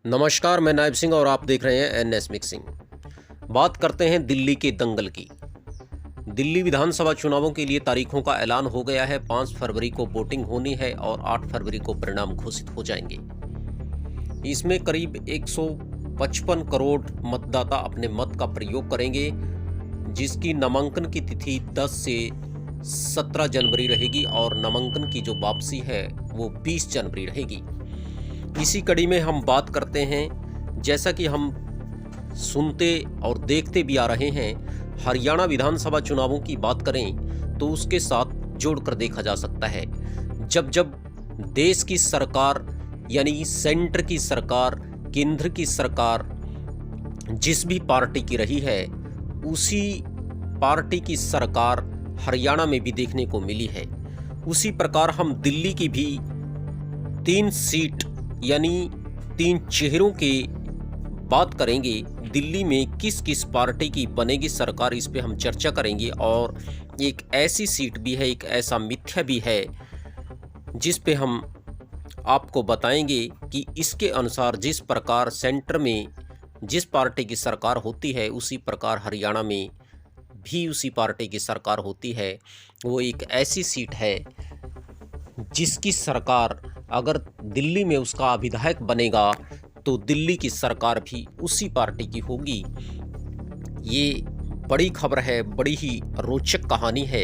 नमस्कार, मैं नायब सिंह और आप देख रहे हैं एनएस मिक्सिंग। बात करते हैं दिल्ली के दंगल की। दिल्ली विधानसभा चुनावों के लिए तारीखों का ऐलान हो गया है। 5 फरवरी को वोटिंग होनी है और 8 फरवरी को परिणाम घोषित हो जाएंगे। इसमें करीब 155 करोड़ मतदाता अपने मत का प्रयोग करेंगे, जिसकी नामांकन की तिथि 10 से 17 जनवरी रहेगी और नामांकन की जो वापसी है वो 20 जनवरी रहेगी। इसी कड़ी में हम बात करते हैं, जैसा कि हम सुनते और देखते भी आ रहे हैं, हरियाणा विधानसभा चुनावों की बात करें तो उसके साथ जोड़कर देखा जा सकता है। जब जब देश की सरकार यानी सेंटर की सरकार, केंद्र की सरकार जिस भी पार्टी की रही है, उसी पार्टी की सरकार हरियाणा में भी देखने को मिली है। उसी प्रकार हम दिल्ली की भी 3 सीट यानी 3 चेहरों की बात करेंगे। दिल्ली में किस किस पार्टी की बनेगी सरकार, इस पे हम चर्चा करेंगे। और एक ऐसी सीट भी है, एक ऐसा मिथ्या भी है, जिस पे हम आपको बताएंगे कि इसके अनुसार जिस प्रकार सेंटर में जिस पार्टी की सरकार होती है, उसी प्रकार हरियाणा में भी उसी पार्टी की सरकार होती है। वो एक ऐसी सीट है जिसकी सरकार अगर दिल्ली में उसका विधायक बनेगा तो दिल्ली की सरकार भी उसी पार्टी की होगी। ये बड़ी खबर है, बड़ी ही रोचक कहानी है।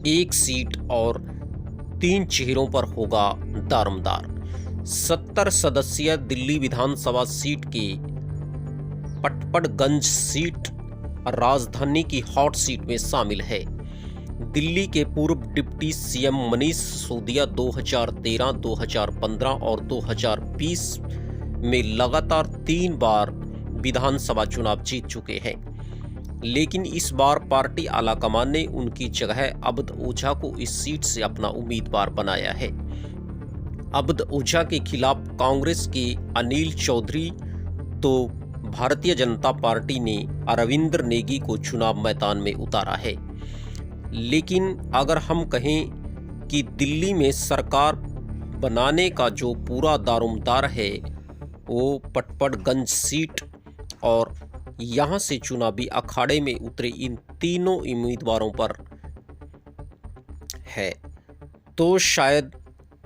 एक सीट और 3 चेहरों पर होगा दारोमदार। 70 सदस्यीय दिल्ली विधानसभा सीट के पटपड़गंज सीट राजधानी की हॉट सीट में शामिल है। दिल्ली के पूर्व डिप्टी सीएम मनीष सिसोदिया 2013, 2015 और 2020 में लगातार 3 बार विधानसभा चुनाव जीत चुके हैं, लेकिन इस बार पार्टी आलाकमान ने उनकी जगह अब्द ओझा को इस सीट से अपना उम्मीदवार बनाया है। अब्द ओझा के खिलाफ कांग्रेस के अनिल चौधरी तो भारतीय जनता पार्टी ने अरविंदर नेगी को चुनाव मैदान में उतारा है। लेकिन अगर हम कहें कि दिल्ली में सरकार बनाने का जो पूरा दारोमदार है वो पटपड़गंज सीट और यहाँ से चुनावी अखाड़े में उतरे इन तीनों उम्मीदवारों पर है, तो शायद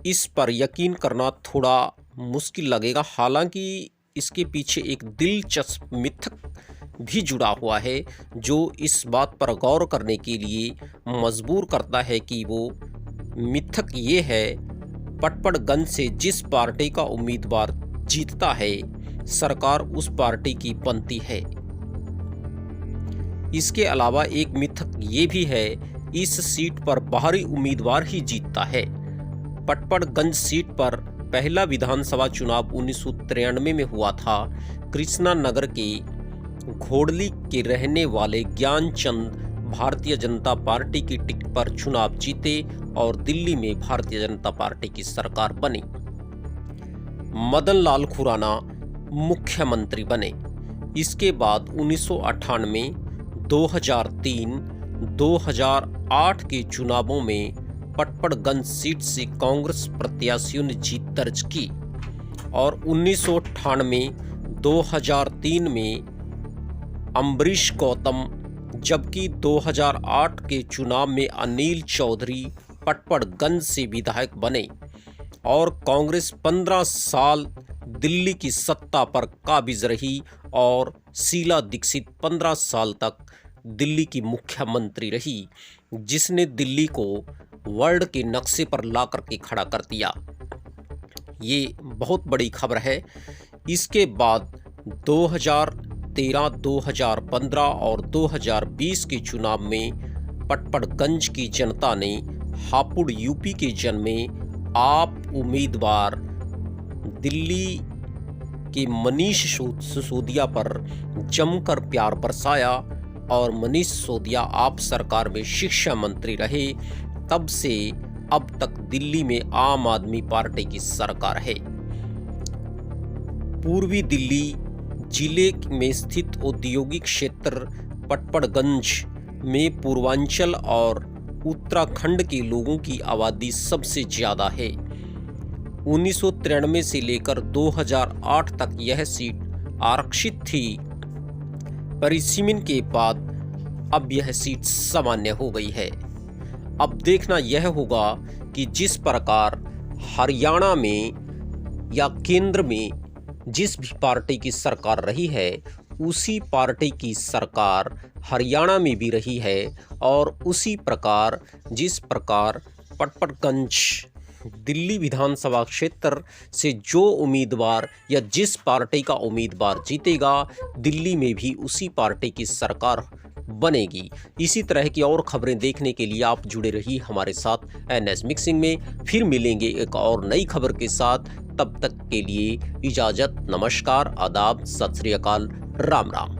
इस पर यकीन करना थोड़ा मुश्किल लगेगा। हालांकि इसके पीछे एक दिलचस्प मिथक भी जुड़ा हुआ है, जो इस बात पर गौर करने के लिए मजबूर करता है कि वो मिथक ये है, पटपड़गंज से जिस पार्टी का उम्मीदवार जीतता है, सरकार उस पार्टी की बनती है। इसके अलावा एक मिथक ये भी है, इस सीट पर बाहरी उम्मीदवार ही जीतता है। पटपड़गंज सीट पर पहला विधानसभा चुनाव 1993 में हुआ था। कृष्णा नगर के घोड़ली के रहने वाले ज्ञानचंद भारतीय जनता पार्टी की टिकट पर चुनाव जीते और दिल्ली में भारतीय जनता पार्टी की सरकार बनी। मदन लाल खुराना मुख्यमंत्री बने। इसके बाद 1998, 2003, 2008 के चुनावों में पटपड़गंज सीट से कांग्रेस प्रत्याशियों ने जीत दर्ज की और 1998, 2003 में अम्बरीश गौतम, जबकि 2008 के चुनाव में अनिल चौधरी पटपड़गंज से विधायक बने और कांग्रेस 15 साल दिल्ली की सत्ता पर काबिज रही और शीला दीक्षित 15 साल तक दिल्ली की मुख्यमंत्री रही, जिसने दिल्ली को वर्ल्ड के नक्शे पर ला करके खड़ा कर दिया। ये बहुत बड़ी खबर है। इसके बाद 2013, 2015 और 2020 के चुनाव में पटपड़गंज की जनता ने हापुड़ यूपी के जन्मे आप उम्मीदवार दिल्ली के मनीष सिसोदिया पर जमकर प्यार बरसाया और मनीष सिसोदिया आप सरकार में शिक्षा मंत्री रहे। तब से अब तक दिल्ली में आम आदमी पार्टी की सरकार है। पूर्वी दिल्ली जिले में स्थित औद्योगिक क्षेत्र पटपड़गंज में पूर्वांचल और उत्तराखंड के लोगों की आबादी सबसे ज़्यादा है। 1993 से लेकर 2008 तक यह सीट आरक्षित थी, पर इस सीमन के बाद अब यह सीट सामान्य हो गई है। अब देखना यह होगा कि जिस प्रकार हरियाणा में या केंद्र में जिस भी पार्टी की सरकार रही है, उसी पार्टी की सरकार हरियाणा में भी रही है, और उसी प्रकार जिस प्रकार पटपटगंज दिल्ली विधानसभा क्षेत्र से जो उम्मीदवार या जिस पार्टी का उम्मीदवार जीतेगा, दिल्ली में भी उसी पार्टी की सरकार बनेगी। इसी तरह की और खबरें देखने के लिए आप जुड़े रहिए हमारे साथ एनएस मिक्सिंग में। फिर मिलेंगे एक और नई खबर के साथ, तब तक के लिए इजाज़त, नमस्कार, आदाब, सत श्री अकाल, राम राम।